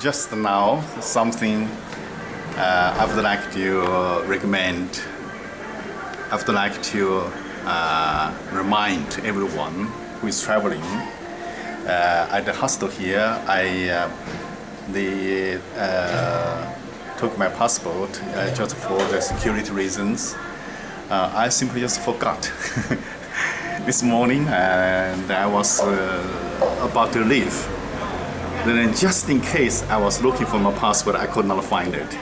just now something I would like to recommend. I would like to remind everyone who is traveling. At the hostel here, I took my passport just for the security reasons. I simply just forgot this morning, and I was about to leave. Then just in case I was looking for my passport, I could not find it.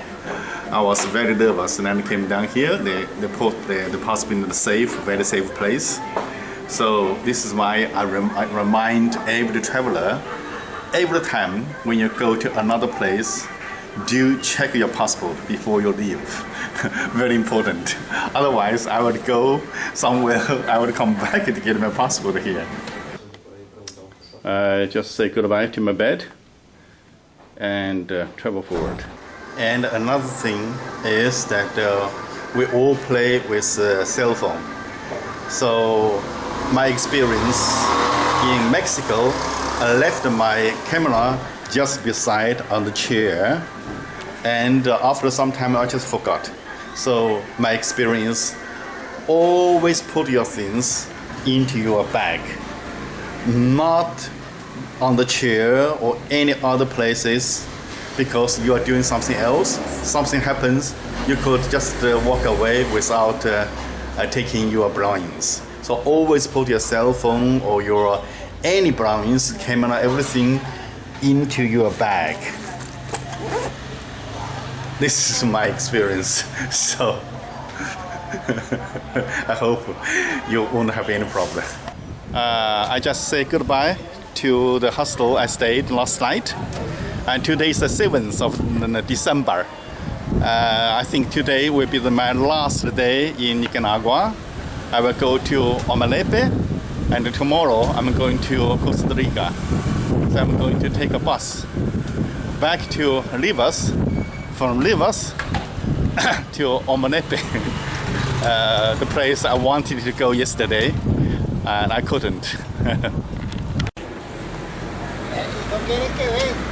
I was very nervous, and then I came down here. They put the passport in the safe, very safe place. So this is why I remind every traveler, every time when you go to another place, do check your passport before you leave. Very important. Otherwise, I would go somewhere, I would come back to get my passport here. I just say goodbye to my bed and travel forward. And another thing is that we all play with cell phone. So my experience in Mexico, I left my camera just beside on the chair, and after some time I just forgot. So my experience, always put your things into your bag, not on the chair or any other places, because you are doing something else. Something happens, you could just walk away without taking your belongings. So always put your cell phone or your any belongings, camera, everything into your bag. This is my experience, so I hope you won't have any problem. I just say goodbye to the hostel I stayed last night, and today is the 7th of December. I think today will be my last day in Nicaragua. I will go to Ometepe, and tomorrow I'm going to Costa Rica. So I'm going to take a bus back to Rivas, from Rivas to Ometepe, the place I wanted to go yesterday, and I couldn't.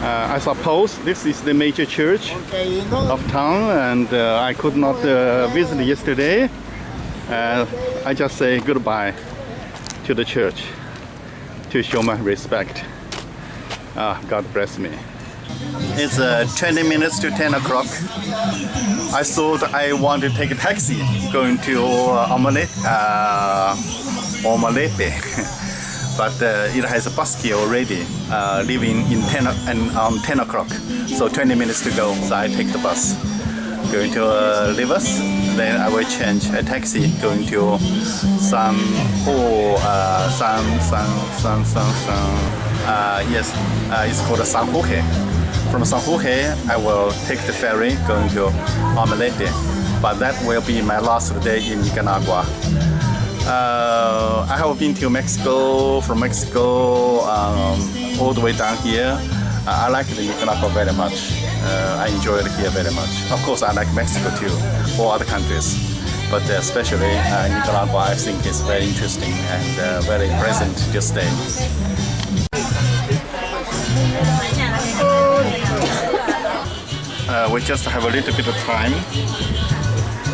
I suppose this is the major church of town, and I could not visit yesterday. I just say goodbye to the church to show my respect. God bless me. It's 20 minutes to 10 o'clock. I thought I want to take a taxi going to Ometepe. But it has a bus here already, leaving in 10 o'clock. So 20 minutes to go, so I take the bus. Going to Rivas, then I will change a taxi going to it's called San Jorge. From San Jorge, I will take the ferry going to Ometepe. But that will be my last day in Nicaragua. I have been to Mexico, from Mexico all the way down here. I like the Nicaragua very much. I enjoy it here very much. Of course, I like Mexico too, or other countries. But especially Nicaragua, I think is very interesting and very pleasant to stay. We just have a little bit of time.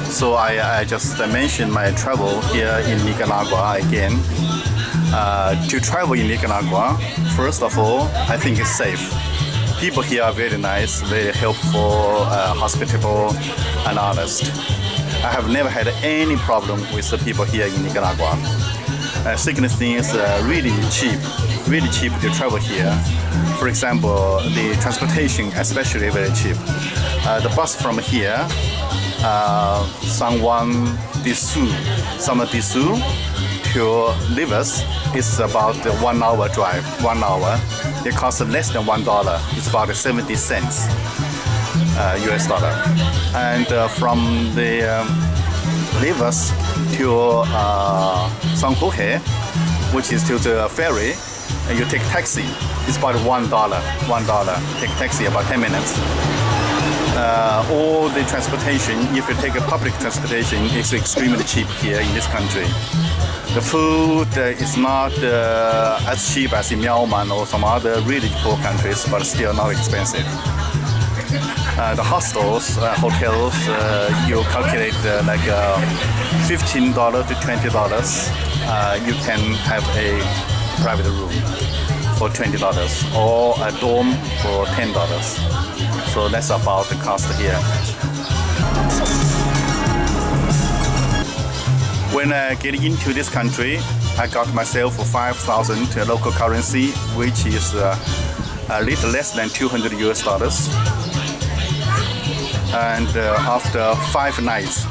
So I just mentioned my travel here in Nicaragua again. To travel in Nicaragua, first of all, I think it's safe. People here are very nice, very helpful, hospitable, and honest. I have never had any problem with the people here in Nicaragua. Second thing is really cheap to travel here. For example, the transportation especially very cheap. The bus from here, San Juan del Sur to Rivas is about 1 hour drive. 1 hour. It costs less than $1. It's about 70 cents US dollar. And from the Rivas to San Jorge, which is to the ferry, and you take taxi. It's about $1. Take taxi about 10 minutes. All the transportation, if you take a public transportation, it's extremely cheap here in this country. The food is not as cheap as in Myanmar or some other really poor countries, but still not expensive. The hostels, hotels, you calculate like $15 to $20. You can have a private room for $20 or a dorm for $10. So that's about the cost here. When I get into this country, I got myself 5,000 local currency, which is a little less than $200 US. And after 5 nights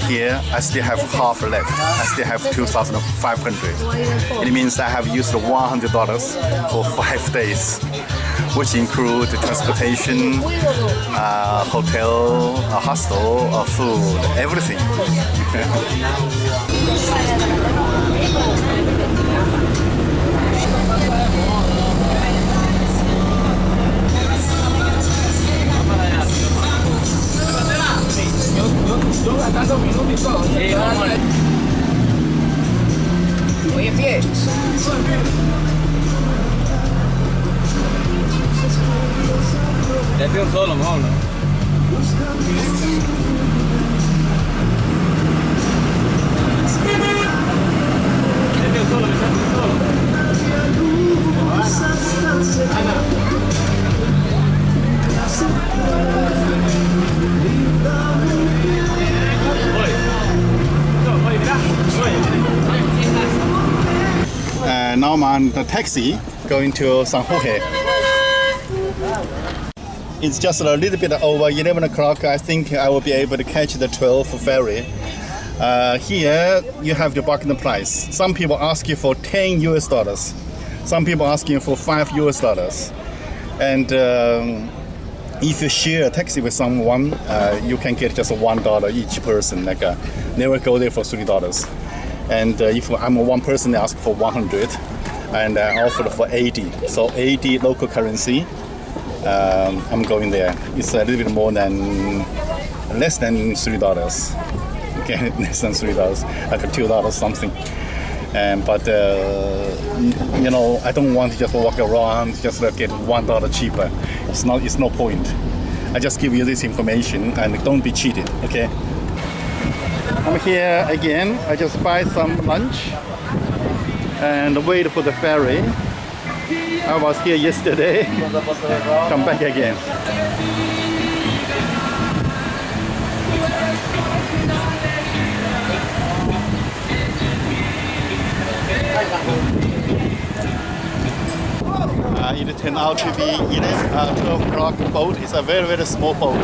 here, I still have half left. I still have 2,500. It means I have used $100 for 5 days, which include transportation, hotel, a hostel, food, everything. Oye, pie. Le pido un solo, mejor, ¿no? Le pido solo, Now I'm on the taxi going to San Jose. It's just a little bit over 11 o'clock. I think I will be able to catch the 12 ferry. Here you have to bargain the price. Some people ask you for $10 US. Some people ask you for $5 US. And if you share a taxi with someone, you can get just $1 each person. Like never go there for $3. And if I'm one person, they ask for 100, and I offered for 80. So 80 local currency. I'm going there. It's a little bit more than less than $3. Okay, less than $3, like $2 something. But you know, I don't want to just walk around just to get $1 cheaper. It's no point. I just give you this information and don't be cheated. Okay. I'm here again. I just buy some lunch and wait for the ferry. I was here yesterday. Come back again. It turned out to be 12 o'clock boat. It's a very, very small boat.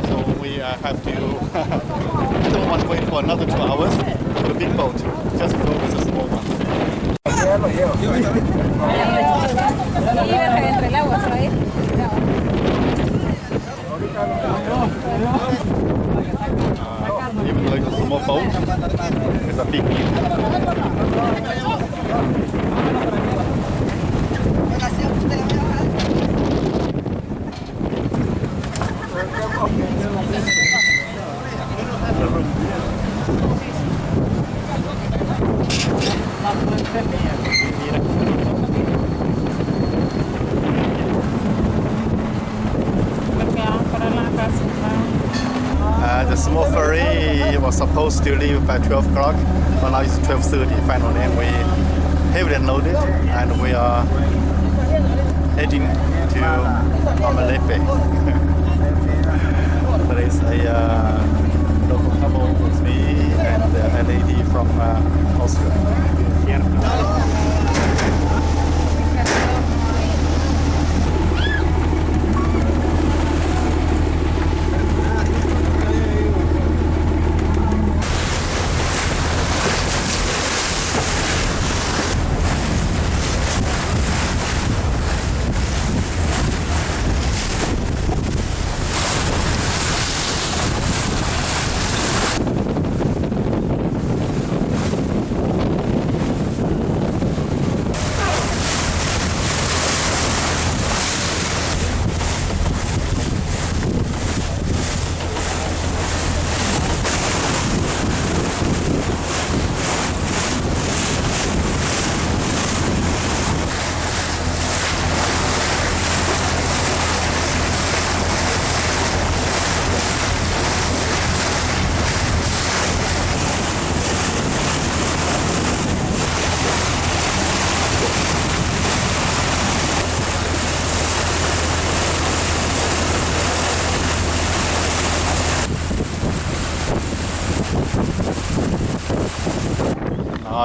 So we have to, I don't want to wait for another 2 hours for the big boat. Just go with the small one. Even though it's a small boat, it's a big boat. The small ferry was supposed to leave by 12 o'clock, but now it's 12:30 finally. We heavily loaded and we are heading to Ometepe. There is a local couple with me and a lady from Hostel.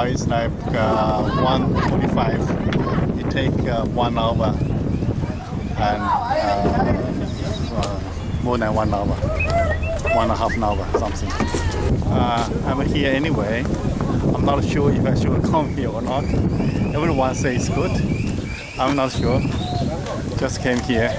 is like 1:45. It take 1 hour and more than 1 hour, 1.5 hour something. I'm here anyway. I'm not sure if I should come here or not. Everyone says it's good. I'm not sure. Just came here.